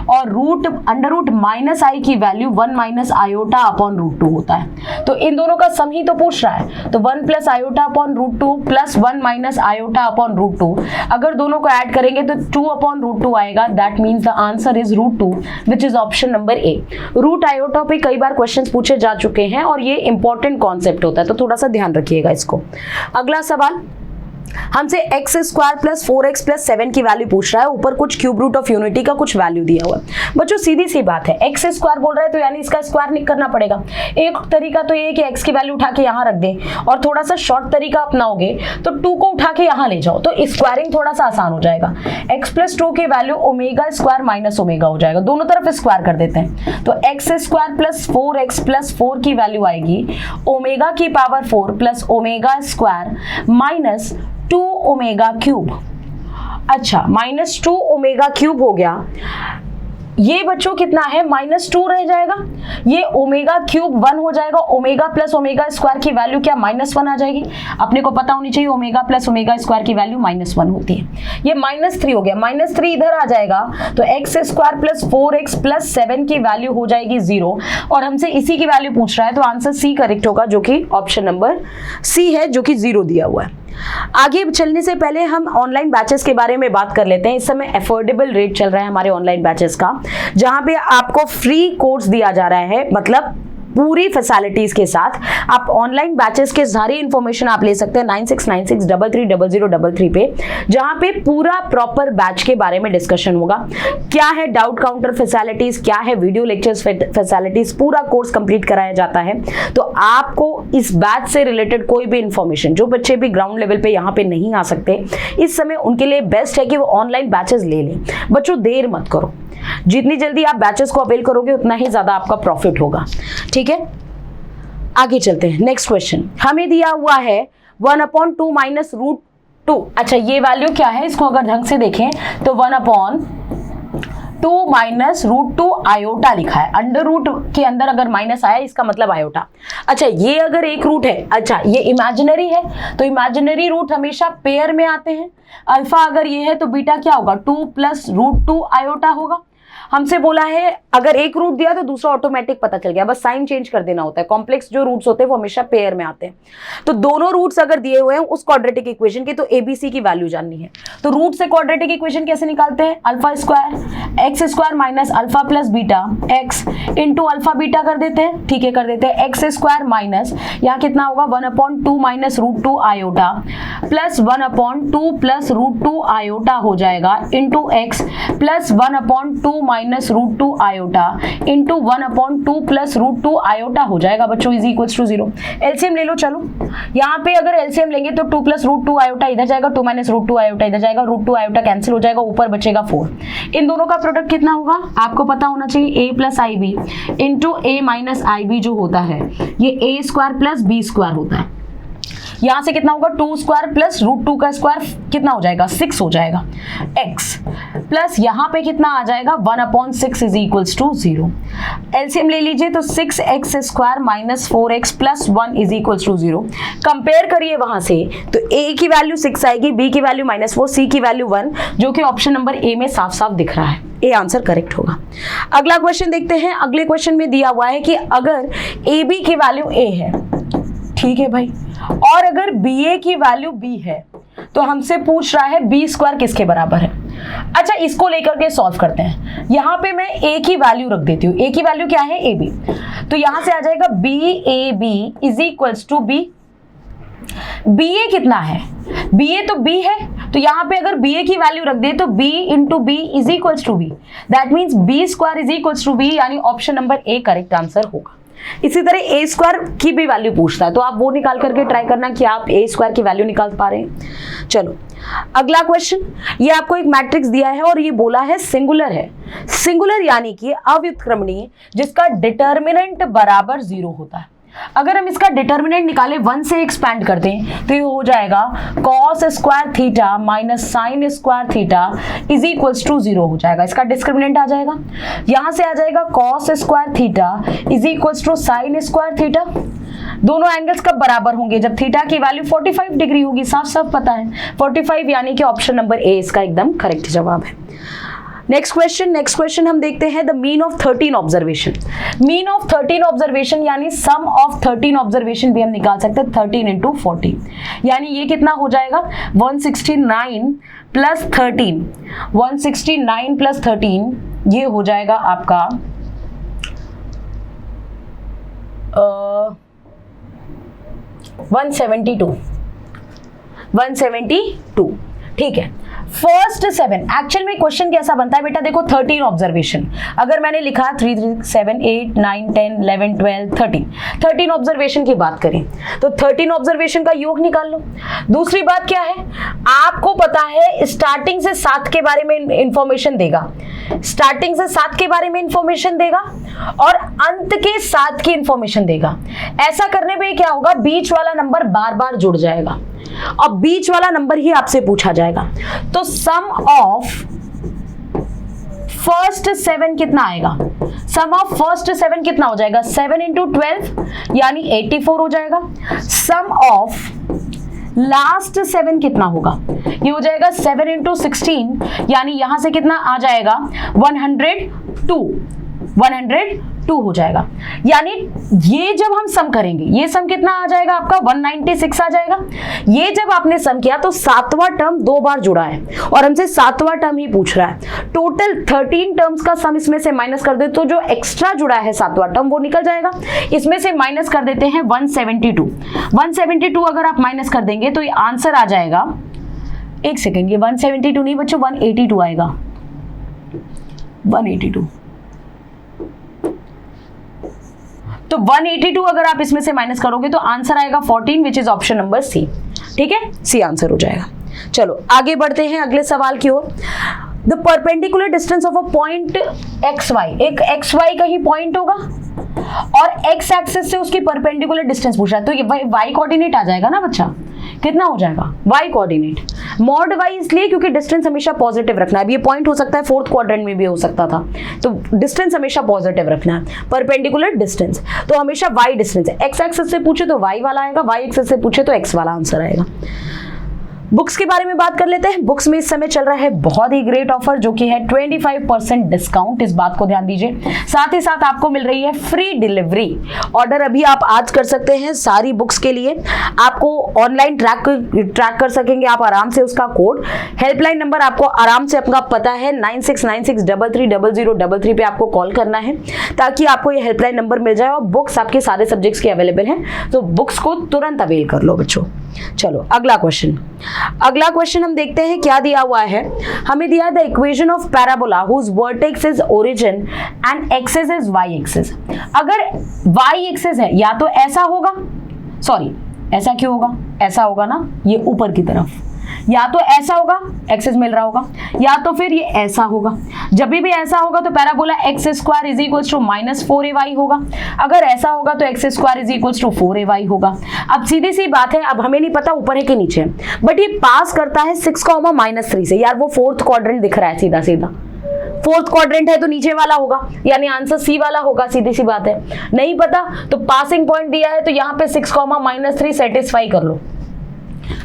और root under root minus I की value 1 minus iota upon root 2 होता है। तो इन दोनों का सम ही तो पूछ रहा है, तो 1 plus iota upon root 2 plus 1 minus iota upon root 2, अगर दोनों को ऐड करेंगे तो 2 अपॉन रूट 2 आएगा। That means the answer is root 2, which is option number A. Root iota पे कई बार क्वेश्चंस पूछे जा चुके हैं और ये इंपॉर्टेंट कॉन्सेप्ट होता है, तो थोड़ा सा ध्यान रखिएगा इसको। अगला सवाल हमसे x square plus 4x plus 7 की वैल्यू पूछ रहा है, ऊपर कुछ क्यूब रूट ऑफ यूनिटी का कुछ वैल्यू दिया हुआ है। बच्चों सीधी सी बात है, एक्स स्क्वायर बोल रहा है तो यानी इसका स्क्वायर करना पड़ेगा। एक तरीका तो ये है कि एक्स की वैल्यू उठा के यहाँ रख दें, और थोड़ा सा शॉर्ट तरीका अपनाओगे तो 2 को उठा के यहाँ ले जाओ, तो स्क्वायरिंग थोड़ा सा आसान हो जाएगा। एक्स प्लस 2 की value omega square minus omega हो जाएगा, दोनों तरफ स्क्वायर कर देते हैं, तो x square plus 4x plus 4 की वैल्यू आएगी ओमेगा की power 4 plus omega square minus 2 omega cube. अच्छा, माइनस 2 ओमेगा क्यूब हो गया, ये बच्चों कितना है, -2 रह जाएगा, ये ओमेगा क्यूब 1 हो जाएगा, ओमेगा प्लस ओमेगा स्क्वायर की वैल्यू क्या -1 आ जाएगी। अपने को पता होनी चाहिए ओमेगा प्लस ओमेगा स्क्वायर की वैल्यू -1 होती है। ये -3 हो गया, -3 इधर आ जाएगा, तो x square plus 4x plus 7 की वैल्यू हो जाएगी 0, और हमसे इसी की वैल्यू पूछ रहा है, तो आंसर सी करेक्ट होगा, जो कि ऑप्शन नंबर सी है, जो कि 0 दिया हुआ है। आगे चलने से पहले हम ऑनलाइन बैचेस के बारे में बात कर लेते हैं। इस समय अफोर्डेबल रेट चल रहा है हमारे ऑनलाइन बैचेस का, जहां पे आपको फ्री कोर्स दिया जा रहा है, मतलब पूरी फैसिलिटीज के साथ आप ऑनलाइन बैचेस के सारी इंफॉर्मेशन आप ले सकते हैं 9696330033 पे, जहां पे पूरा प्रॉपर बैच के बारे में डिस्कशन होगा। क्या है डाउट काउंटर फैसिलिटीज, क्या है वीडियो लेक्चर्स फैसिलिटीज, पूरा कोर्स कंप्लीट कराया जाता है। तो आपको इस बैच से रिलेटेड कोई भी इंफॉर्मेशन, जो बच्चे भी ग्राउंड लेवल पे यहाँ पे नहीं आ सकते इस समय, उनके लिए बेस्ट है कि वो ऑनलाइन बैचेस ले लें। बच्चों देर मत करो, जितनी जल्दी आप बैचेस को अवेल करोगे उतना ही ज्यादा आपका प्रॉफिट होगा, ठीक है। आगे चलते हैं, नेक्स्ट क्वेश्चन हमें दिया हुआ है 1/2 माइनस रूट 2। अच्छा, ये वैल्यू क्या है, इसको अगर ढंग से देखें तो 1/2 माइनस रूट 2 आयोटा लिखा है, अंडर रूट के अंदर अगर माइनस आया इसका मतलब आयोटा। अच्छा, ये अगर एक रूट है, अच्छा ये इमेजिनरी है, तो इमेजिनरी रूट हमेशा पेयर में आते हैं। अल्फा अगर ये है तो बीटा क्या होगा, 2 प्लस रूट 2 आयोटा होगा। हमसे बोला है अगर एक रूट दिया तो दूसरा ऑटोमेटिक पता चल गया, बस साइन चेंज कर देना होता है। कॉम्प्लेक्स जो रूट्स होते हैं वो हमेशा पेयर में आते हैं, तो दोनों रूट्स अगर दिए हुए हैं उस क्वाड्रेटिक इक्वेशन के, तो एबीसी की वैल्यू जाननी है। तो रूट से क्वाड्रेटिक इक्वेशन कैसे निकालते हैं, alpha square x square minus alpha plus beta x into alpha beta कर देते हैं, ठीक है कर देते हैं। एक्स स्क्वायर माइनस यहाँ कितना होगा 1/2 minus root 2 iota plus 1/2 plus root 2 iota हो जाएगा into x plus 1/2 minus root 2 iota into 1/2 plus root 2 iota हो जाएगा बच्चों, इज इक्वल्स टू 0। एलसीएम ले लो, चलो यहाँ पे अगर एलसीएम लेंगे तो 2 प्लस रूट 2 आयोटा इधर जाएगा, 2 माइनस रूट 2 आयोटा इधर जाएगा, रूट 2 आयोटा कैंसिल हो जाएगा, ऊपर बचेगा 4। इन दोनों का प्रोडक्ट कितना होगा आपको पता होना चाहिए, a plus i b into a minus i b जो होता है ये a square plus b square होता है। यहां से कितना होगा 2 स्क्वायर प्लस रूट 2 का स्क्वायर कितना हो जाएगा 6 हो जाएगा, x प्लस यहां पे कितना आ जाएगा 1/6 इज इक्वल्स टू 0। एलसीएम ले लीजिए तो 6x square minus 4x plus 1 is equals to 0। Compare करिए वहां से तो a की वैल्यू 6 आएगी, b की वैल्यू -4, c की वैल्यू 1, जो कि ऑप्शन नंबर ए में साफ साफ दिख रहा है, ए आंसर करेक्ट होगा। अगला क्वेश्चन देखते हैं। अगले क्वेश्चन में दिया हुआ है कि अगर ए बी की वैल्यू a है, ठीक है भाई, और अगर बी ए की वैल्यू b है, तो हमसे पूछ रहा है बी स्क्वायर किसके बराबर है। अच्छा, इसको लेकर के सॉल्व करते हैं। यहाँ पे मैं ए की वैल्यू रख देती हूँ। ए की वैल्यू क्या है? A B. तो यहां से आ जाएगा B A B is equals to B. B A कितना है? बी ए तो बी है, तो यहां पे अगर बी ए की वैल्यू रख दे तो B into B is equals to B, that means B square is equals to B, यानी option number A correct answer होगा। इसी तरह ए स्क्वायर की भी वैल्यू पूछता है, तो आप वो निकाल करके ट्राई करना कि आप ए स्क्वायर की वैल्यू निकाल पा रहे हैं। चलो अगला क्वेश्चन, ये आपको एक मैट्रिक्स दिया है और ये बोला है सिंगुलर है। सिंगुलर यानी कि अव्युत्क्रमणीय जिसका डिटर्मिनेंट बराबर 0 होता है। अगर हम इसका डिटर्मिनेंट निकालें 1 से एक्सपैंड करते हैं तो ये हो जाएगा cos square theta minus sine square theta is equals to 0 हो जाएगा। इसका डिस्क्रिमिनेंट आ जाएगा, यहां से आ जाएगा cos square theta is equals to sine square theta. दोनों एंगल्स कब बराबर होंगे? जब थीटा की वैल्यू 45 डिग्री होगी। साफ साफ पता है 45, यानी कि ऑप्शन नंबर ए इसका एकदम करेक्ट जवाब है। नेक्स्ट क्वेश्चन हम देखते हैं the mean of 13 observation. Mean of 13 observation यानी सम ऑफ 13 ऑब्जर्वेशन भी हम निकाल सकते हैं 13 इंटू 40, यानी ये कितना हो जाएगा 169 प्लस 13, 169 प्लस 13 ये हो जाएगा आपका 172। ठीक है। फर्स्ट 7 एक्चुअल में क्वेश्चन कैसा बनता है बेटा, देखो 13 ऑब्जर्वेशन, अगर मैंने लिखा 3 3 7 8 9 10 11 12 13 ऑब्जर्वेशन की बात करें तो 13 ऑब्जर्वेशन का योग निकाल लो। दूसरी बात क्या है, आपको पता है स्टार्टिंग से 7 के बारे में इंफॉर्मेशन देगा, स्टार्टिंग से 7 के बारे में इंफॉर्मेशन देगा और अंत के 7 की इंफॉर्मेशन देगा। ऐसा करने पे क्या होगा, बीच वाला नंबर बार बार जुड़ जाएगा और बीच वाला नंबर ही आपसे पूछा जाएगा। तो सम ऑफ फर्स्ट 7 कितना आएगा? सम ऑफ फर्स्ट 7 कितना हो जाएगा? 7 इंटू 12 यानी 84 हो जाएगा। सम ऑफ लास्ट 7 कितना होगा? ये हो जाएगा 7 इंटू 16, यानी यहां से कितना आ जाएगा 102 हो जाएगा। यानी ये जब हम सम करेंगे, ये सम कितना आ जाएगा आपका 196 आ जाएगा। ये जब आपने सम किया तो 7वां टर्म 2 बार जुड़ा है और हमसे 7वां टर्म ही पूछ रहा है। टोटल 13 टर्म्स का सम इसमें से माइनस कर दे तो जो एक्स्ट्रा जुड़ा है 7वां टर्म वो निकल जाएगा। इसमें से माइनस कर देते हैं 172 अगर आप माइनस कर देंगे तो ये आंसर आ जाएगा, एक सेकेंड, ये 172 नहीं बच्चों 182 आएगा, 182। तो 182 अगर आप इसमें से माइनस करोगे तो आंसर आएगा 14 which is option number C. ठीक है, सी आंसर हो जाएगा। चलो आगे बढ़ते हैं अगले सवाल की ओर। The perpendicular distance of a point X Y, एक एक्स वाई का ही पॉइंट होगा और एक्स एक्सिस से उसकी परपेंडिकुलर डिस्टेंस पूछ रहा है, तो ये वाई कोऑर्डिनेट आ जाएगा ना बच्चा, कितना हो जाएगा वाई कोऑर्डिनेट। मॉड वाई इसलिए क्योंकि डिस्टेंस हमेशा पॉजिटिव रखना है। अब ये पॉइंट हो सकता है 4th क्वाड्रेंट में भी हो सकता था, तो डिस्टेंस हमेशा पॉजिटिव रखना है। परपेंडिकुलर डिस्टेंस तो हमेशा वाई डिस्टेंस है। एक्स एक्सिस से पूछे तो वाई वाला आएगा, वाई एक्सिस से पूछे तो एक्स वाला आंसर आएगा। बुक्स के बारे में बात कर लेते हैं। बुक्स में इस समय चल रहा है बहुत ही ग्रेट ऑफर जो कि है 25% डिस्काउंट, इस बात को ध्यान दीजिए। साथ ही साथ आपको मिल रही है फ्री डिलीवरी। ऑर्डर अभी आप आज कर सकते हैं सारी बुक्स के लिए, आपको ऑनलाइन ट्रैक कर सकेंगे आप आराम से। उसका कोड हेल्पलाइन नंबर आपको आराम से अपना पता है 9696330033 पे आपको कॉल करना है ताकि आपको ये हेल्पलाइन नंबर मिल जाए और बुक्स आपके सारे सब्जेक्ट्स के अवेलेबल हैं, तो बुक्स को तुरंत अवेल कर लो बच्चों। चलो अगला क्वेश्चन हम देखते हैं क्या दिया हुआ है। हमें दिया the equation of parabola whose vertex is origin and axis is y axis. अगर वाई एक्सिस है या तो ऐसा होगा, सॉरी ऐसा क्यों होगा, ऐसा होगा ना, ये ऊपर की तरफ, या तो ऐसा होगा एक्सिस मिल रहा होगा, या तो फिर ये ऐसा होगा। जब भी ऐसा होगा तो parabola x square is equals to -4ay होगा। अगर ऐसा होगा तो x square is equals to 4ay होगा। अब सीधी सी बात है, अब हमें नहीं पता ऊपर है कि नीचे है, बट ये पास करता है 6,-3 से। यार वो 4th क्वाड्रेंट दिख रहा है सीधा सीधा, 4th क्वाड्रेंट है तो नीचे वाला होगा, यानी आंसर सी वाला होगा, सीधी सी बात है। नहीं पता तो पासिंग पॉइंट दिया है तो यहाँ पे 6,-3 सेटिस्फाई कर लो।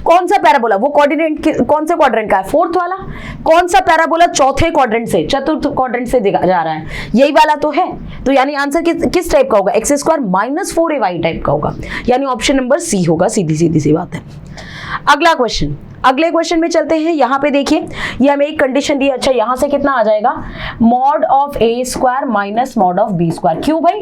कौन सा पैराबोला, वो कोऑर्डिनेट कौन से क्वाड्रेंट का है, 4th वाला। कौन सा पैराबोला 4th क्वाड्रेंट से 4th क्वाड्रेंट से जा रहा है, यही वाला तो है। तो यानी आंसर किस टाइप का होगा, एक्स स्क्वायर -4ay टाइप का होगा, यानी ऑप्शन नंबर सी होगा, सीधी सी बात है। अगला क्वेश्चन अगले क्वेश्चन में चलते हैं। यहाँ पे देखिए ये हमें एक कंडीशन दी है। अच्छा यहाँ से कितना आ जाएगा, mod of a square minus mod of b square. क्यों भाई,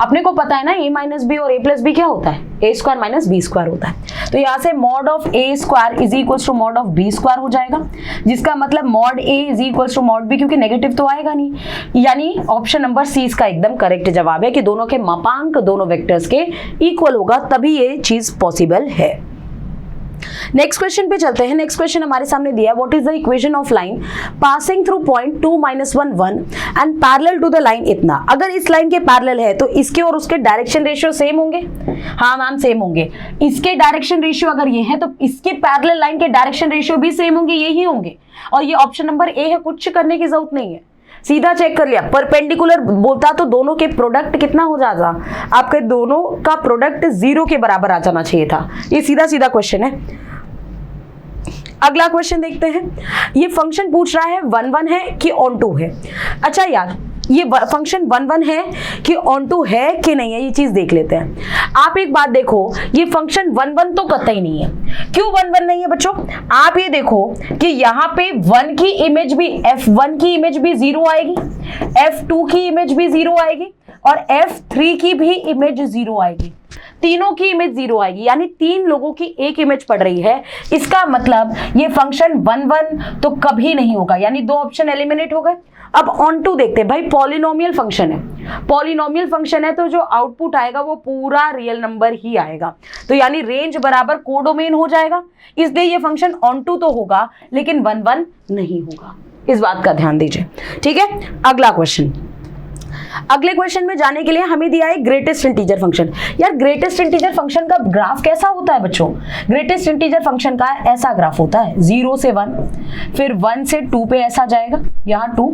अपने को पता है ना ए माइनस बी और ए प्लस बी क्या होता है, a square minus b square होता है। तो यहाँ से mod of a square is equal to mod of b square हो जाएगा, जिसका मतलब mod a is equal to mod b, क्योंकि नेगेटिव तो आएगा नहीं। यानी ऑप्शन नंबर सी इसका एकदम करेक्ट जवाब है कि दोनों के मापांक दोनों वेक्टर्स के इक्वल होगा, तभी ये चीज पॉसिबल है। नेक्स्ट क्वेश्चन पे चलते हैं। नेक्स्ट क्वेश्चन हमारे सामने दिया है, what is the equation of line passing through point 2 - 1 1 and parallel to the line इतना। अगर इस लाइन के पैरेलल है तो इसके और उसके डायरेक्शन रेशियो सेम होंगे। हाँ मैम सेम होंगे। इसके डायरेक्शन रेशियो अगर ये है तो इसके पैरेलल लाइन के डायरेक्शन रेशियो भी सेम होंगे, यही होंगे। और ये ऑप्शन नंबर ए है, कुछ करने की जरूरत नहीं है, सीधा चेक कर लिया। परपेंडिकुलर बोलता तो दोनों के प्रोडक्ट कितना हो जाता, आपके दोनों का प्रोडक्ट 0 के बराबर आ जाना चाहिए था। ये सीधा सीधा क्वेश्चन है। अगला क्वेश्चन देखते हैं। ये फंक्शन पूछ रहा है 1 1 है कि ऑन टू है। अच्छा यार ये फंक्शन 1 1 है कि ऑन टू है कि नहीं है, ये चीज देख लेते हैं। आप एक बात देखो, ये फंक्शन 1 1 तो कतई नहीं है। क्यों 1 1 नहीं है बच्चों, आप ये देखो कि यहाँ पे 1 की इमेज भी, f1 की इमेज भी 0 आएगी, f2 की इमेज भी 0 आएगी और f3 की भी इमेज 0 आएगी। तीनों की इमेज 0 आएगी, यानी 3 लोगों की एक इमेज पड़ रही है। इसका मतलब ये फंक्शन 1 1 तो कभी नहीं होगा, यानी 2 ऑप्शन एलिमिनेट हो गए। अब ऑन टू देखते हैं भाई, पॉलिनोमियल फंक्शन है। पॉलिनोमियल फंक्शन है तो जो आउटपुट आएगा वो पूरा रियल नंबर ही आएगा, तो यानी रेंज बराबर कोडोमेन हो जाएगा। इसलिए ये फंक्शन ऑन टू तो होगा लेकिन 1 1 नहीं होगा, इस बात का ध्यान दीजिए। ठीक है, अगला क्वेश्चन। अगले क्वेश्चन में जाने के लिए हमें दिया है ग्रेटेस्ट इंटीजर फंक्शन। यार ग्रेटेस्ट इंटीजर फंक्शन का ग्राफ कैसा होता है बच्चों, ग्रेटेस्ट इंटीजर फंक्शन का ऐसा ग्राफ होता है 0 से 1, फिर 1 से 2 पे ऐसा जाएगा, यहाँ 2,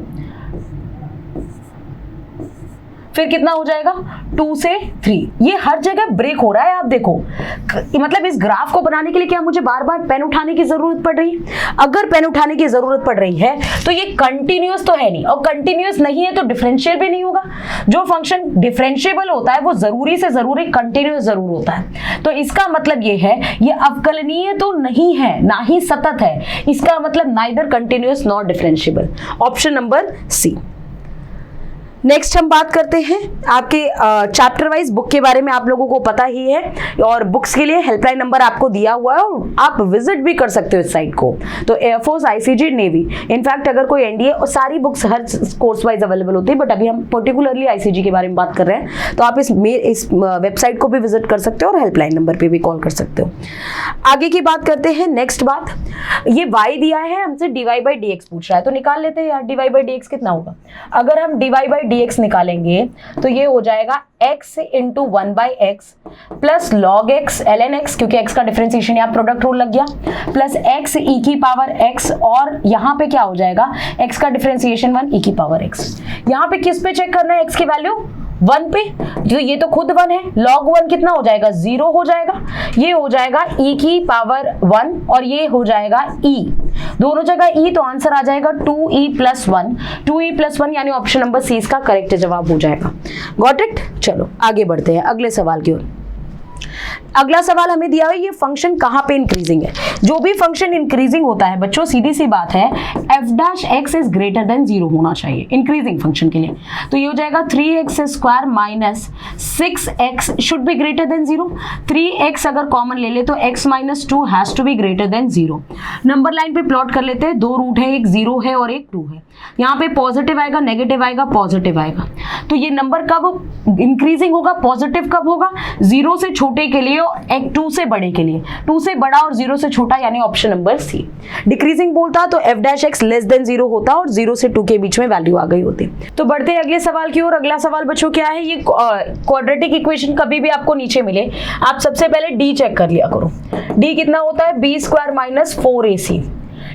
फिर कितना हो जाएगा 2 से 3। ये हर जगह ब्रेक हो रहा है, आप देखो। मतलब इस ग्राफ को बनाने के लिए क्या मुझे बार बार पेन उठाने की जरूरत पड़ रही है? अगर पेन उठाने की जरूरत पड़ रही है तो ये कंटिन्यूअस तो है नहीं, और कंटिन्यूअस नहीं है तो डिफरेंशियल भी नहीं होगा। जो फंक्शन डिफरेंशिएबल होता है वो जरूरी से जरूरी कंटिन्यूअस जरूर होता है। तो इसका मतलब ये है ये अवकलनीय तो नहीं है, ना ही सतत है। इसका मतलब neither continuous not differentiable. Option number C. Next हम बात करते हैं आपके चैप्टर वाइज बुक के बारे में। आप लोगों को पता ही है, और बुक्स के लिए हेल्पलाइन नंबर आपको दिया हुआ है और आप विजिट भी कर सकते हो इस साइट को। तो एयरफोर्स, आईसीजी, नेवी, इनफैक्ट अगर कोई एनडीए, और सारी बुक्स हर कोर्स वाइज अवेलेबल होती है, बट अभी हम पर्टिकुलरली आईसीजी के बारे में बात कर रहे हैं। तो आप इस वेबसाइट को भी विजिट कर सकते हो और हेल्पलाइन नंबर पर भी कॉल कर सकते हो। आगे की बात करते हैं। नेक्स्ट बात, ये y दिया है हमसे, dy/dx पूछ रहा है, तो निकाल लेते हैं यार dy/dx कितना होगा। अगर हम dy/dx निकालेंगे तो ये हो जाएगा x into 1/x plus log x ln x, क्योंकि x का डिफरेंशिएशन यहाँ प्रोडक्ट रूल लग गया, प्लस x e की पावर x, और यहाँ पे क्या हो जाएगा x का डिफरेंशिएशन 1 e की पावर x। यहाँ पे किस पे चेक करना है x की वैल्यू, 1 पे, जो ये तो खुद 1 है। log 1 कितना हो जाएगा, 0 हो जाएगा। ये हो जाएगा e की पावर 1 और ये हो जाएगा e, दोनों जगह e, तो आंसर आ जाएगा 2e + 1। 2e + 1 यानी ऑप्शन नंबर सी इसका करेक्ट जवाब हो जाएगा। Got it. चलो आगे बढ़ते हैं अगले सवाल की ओर। अगला सवाल हमें दिया है, ये फंक्शन कहां पे इंक्रीजिंग है। जो भी फंक्शन इंक्रीजिंग होता है बच्चों, सीधी सी बात है, f' इज ग्रेटर देन 0 होना चाहिए इंक्रीजिंग फंक्शन के लिए। तो ये हो जाएगा 3x² - 6x should be greater than 0। 3x अगर कॉमन ले ले तो x - 2 has to be greater than 0। Number line पे प्लॉट कर लेते हैं, 2 रूट है, एक 0 है और एक 2 है। यहाँ पे पॉजिटिव आएगा, नेगेटिव आएगा, पॉजिटिव आएगा। तो ये नंबर कब इंक्रीजिंग होगा, पॉजिटिव कब होगा, 0 से छोटे के लिए और 2 से बड़े के लिए। 2 से बड़ा और 0 से छोटा यानी ऑप्शन नंबर सी। डिक्रीजिंग बोलता तो f' लेस देन 0 होता और 0 से 2 के बीच में वैल्यू आ गई होती। तो बढ़ते हैं अगले सवाल की ओर। अगला सवाल बच्चों क्या है, ये क्वाड्रेटिक इक्वेशन कभी भी आपको नीचे मिले, आप सबसे पहले d चेक कर लिया करो। d कितना होता है, b² - 4ac।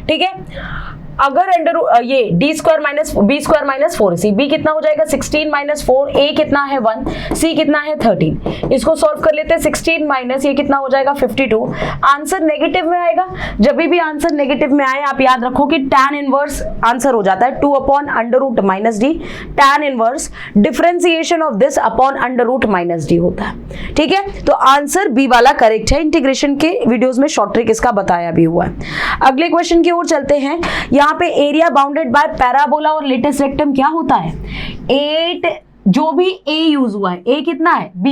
ठीक है, अगर अंडर ये D square minus b square minus 4ac, b कितना हो जाएगा 16 माइनस 4, ए कितना है 1, सी कितना है 13। इसको सॉल्व कर लेते हैं, 16 माइनस ये कितना हो जाएगा 52। आंसर नेगेटिव में आएगा। जब भी आंसर नेगेटिव में आए आप याद रखो कि tan इनवर्स आंसर हो जाता है 2 upon under root minus D. tan inverse differentiation of this upon under root minus D होता है। ठीक है, तो आंसर बी वाला करेक्ट है। इंटीग्रेशन के वीडियोस में शॉर्ट ट्रिक इसका बताया भी हुआ है। अगले क्वेश्चन की ओर चलते हैं। यहाँ पे एरिया बाउंडेड बाय पैराबोला और लेटेस्ट रेक्टम क्या होता है? 8 जो भी a यूज हुआ है, a कितना है b,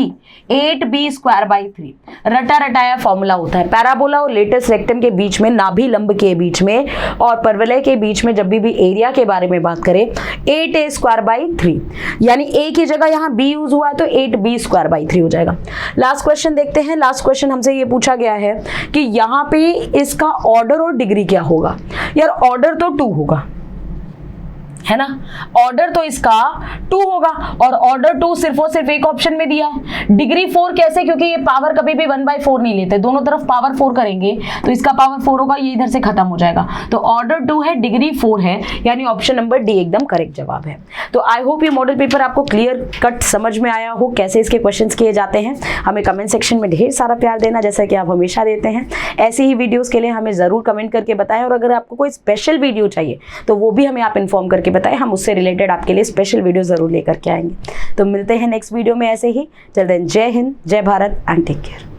8b स्क्वायर बाई 3 रटा रटाया फॉर्मूला होता है। पैराबोला और लेटेस्ट रेक्टम के बीच में, नाभि लंब के बीच में और परवलय के बीच में जब भी एरिया के बारे में बात करें 8a स्क्वायर बाई 3, यानी a की जगह यहाँ b यूज हुआ है तो 8b स्क्वायर बाई 3 हो जाएगा। लास्ट क्वेश्चन देखते हैं। लास्ट क्वेश्चन हमसे ये पूछा गया है कि यहाँ पे इसका ऑर्डर और डिग्री क्या होगा। यार ऑर्डर तो 2 होगा, है ना, ऑर्डर तो इसका 2 होगा और ऑर्डर 2 सिर्फ और सिर्फ एक ऑप्शन में दिया है। डिग्री 4 कैसे? क्योंकि ये पावर कभी भी 1/4 नहीं लेते, दोनों तरफ पावर 4 करेंगे तो इसका पावर 4 होगा, ये इधर से खत्म हो जाएगा। तो ऑर्डर 2 है, डिग्री 4 है, यानी ऑप्शन नंबर डी एकदम करेक्ट जवाब है। तो आई होप ये मॉडल पेपर आपको क्लियर कट समझ में आया हो, कैसे इसके क्वेश्चंस किए जाते हैं। हमें कमेंट सेक्शन में ढेर सारा प्यार देना, जैसा कि आप हमेशा देते हैं। ऐसी ही वीडियोस के लिए हमें जरूर कमेंट करके बताएं, और अगर आपको कोई स्पेशल वीडियो चाहिए तो वो भी हमें आप इन्फॉर्म करके बताएं, हम उससे रिलेटेड आपके लिए स्पेशल वीडियो जरूर लेकर के आएंगे। तो मिलते हैं नेक्स्ट वीडियो में ऐसे ही। चलते हैं, जय हिंद, जय भारत एंड टेक केयर।